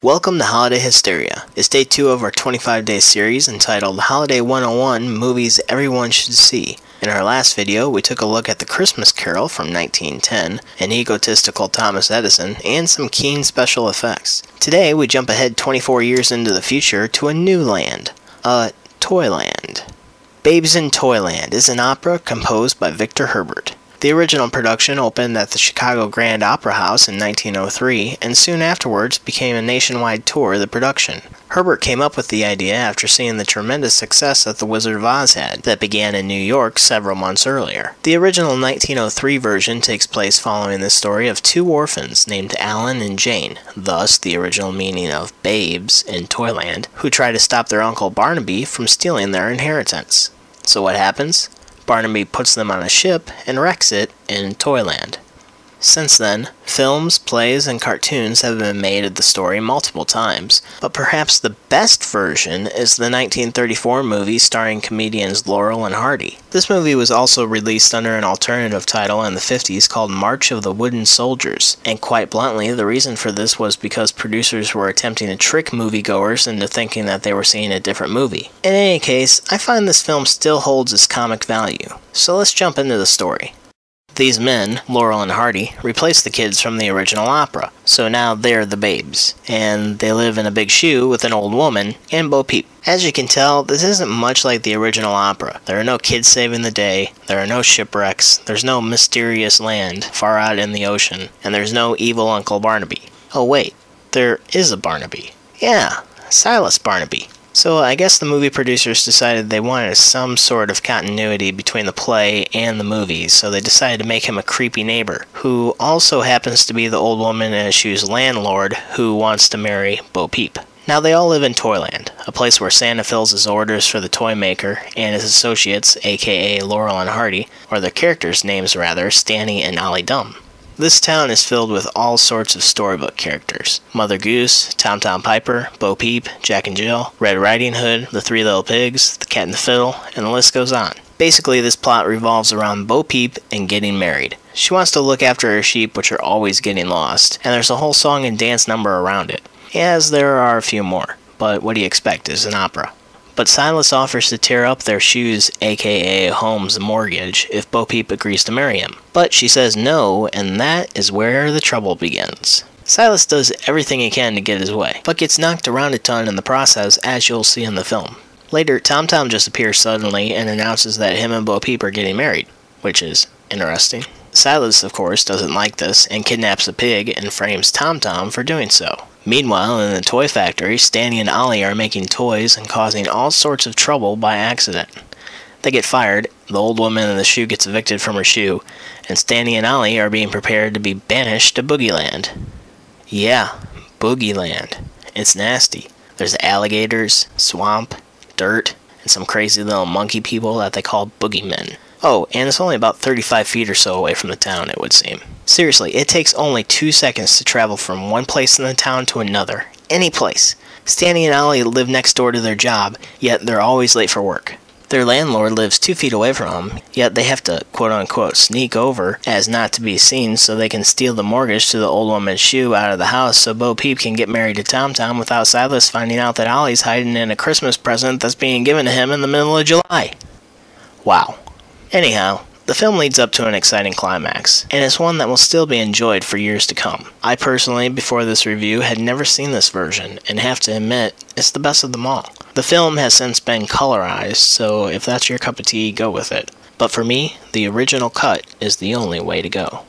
Welcome to Holiday Hysteria. It's day 2 of our 25-day series entitled Holiday 101 Movies Everyone Should See. In our last video, we took a look at The Christmas Carol from 1910, an egotistical Thomas Edison, and some keen special effects. Today, we jump ahead 24 years into the future to a new land, Toyland. Babes in Toyland is an opera composed by Victor Herbert. The original production opened at the Chicago Grand Opera House in 1903, and soon afterwards became a nationwide tour of the production. Herbert came up with the idea after seeing the tremendous success that The Wizard of Oz had, that began in New York several months earlier. The original 1903 version takes place following the story of two orphans named Alan and Jane, thus the original meaning of babes in Toyland, who try to stop their Uncle Barnaby from stealing their inheritance. So what happens? Barnaby puts them on a ship and wrecks it in Toyland. Since then, films, plays, and cartoons have been made of the story multiple times, but perhaps the best version is the 1934 movie starring comedians Laurel and Hardy. This movie was also released under an alternative title in the 50s called March of the Wooden Soldiers, and quite bluntly, the reason for this was because producers were attempting to trick moviegoers into thinking that they were seeing a different movie. In any case, I find this film still holds its comic value, so let's jump into the story. These men, Laurel and Hardy, replaced the kids from the original opera, so now they're the babes, and they live in a big shoe with an old woman and Bo Peep. As you can tell, this isn't much like the original opera. There are no kids saving the day, there are no shipwrecks, there's no mysterious land far out in the ocean, and there's no evil Uncle Barnaby. Oh wait, there is a Barnaby. Yeah, Silas Barnaby. So I guess the movie producers decided they wanted some sort of continuity between the play and the movies, so they decided to make him a creepy neighbor, who also happens to be the old woman in a shoe's landlord who wants to marry Bo Peep. Now they all live in Toyland, a place where Santa fills his orders for the toy maker and his associates, aka Laurel and Hardy, or their characters' names rather, Stanny and Ollie Dumb. This town is filled with all sorts of storybook characters. Mother Goose, Tom Tom Piper, Bo Peep, Jack and Jill, Red Riding Hood, the Three Little Pigs, the Cat and the Fiddle, and the list goes on. Basically, this plot revolves around Bo Peep and getting married. She wants to look after her sheep, which are always getting lost, and there's a whole song and dance number around it. As there are a few more, but what do you expect? It's an opera. But Silas offers to tear up their shoes, aka home's mortgage, if Bo Peep agrees to marry him. But she says no, and that is where the trouble begins. Silas does everything he can to get his way, but gets knocked around a ton in the process, as you'll see in the film. Later, Tom Tom just appears suddenly and announces that him and Bo Peep are getting married, which is interesting. Silas, of course, doesn't like this and kidnaps a pig and frames Tom Tom for doing so. Meanwhile, in the toy factory, Stanny and Ollie are making toys and causing all sorts of trouble by accident. They get fired, the old woman in the shoe gets evicted from her shoe, and Stanny and Ollie are being prepared to be banished to Boogie Land. Yeah, Boogie Land. It's nasty. There's alligators, swamp, dirt, and some crazy little monkey people that they call boogeymen. Oh, and it's only about 35 feet or so away from the town, it would seem. Seriously, it takes only 2 seconds to travel from one place in the town to another. Any place. Stanny and Ollie live next door to their job, yet they're always late for work. Their landlord lives 2 feet away from them, yet they have to quote-unquote sneak over as not to be seen so they can steal the mortgage to the old woman's shoe out of the house so Bo Peep can get married to Tom Tom without Silas finding out that Ollie's hiding in a Christmas present that's being given to him in the middle of July. Wow. Anyhow, the film leads up to an exciting climax, and it's one that will still be enjoyed for years to come. I personally, before this review, had never seen this version, and have to admit, it's the best of them all. The film has since been colorized, so if that's your cup of tea, go with it. But for me, the original cut is the only way to go.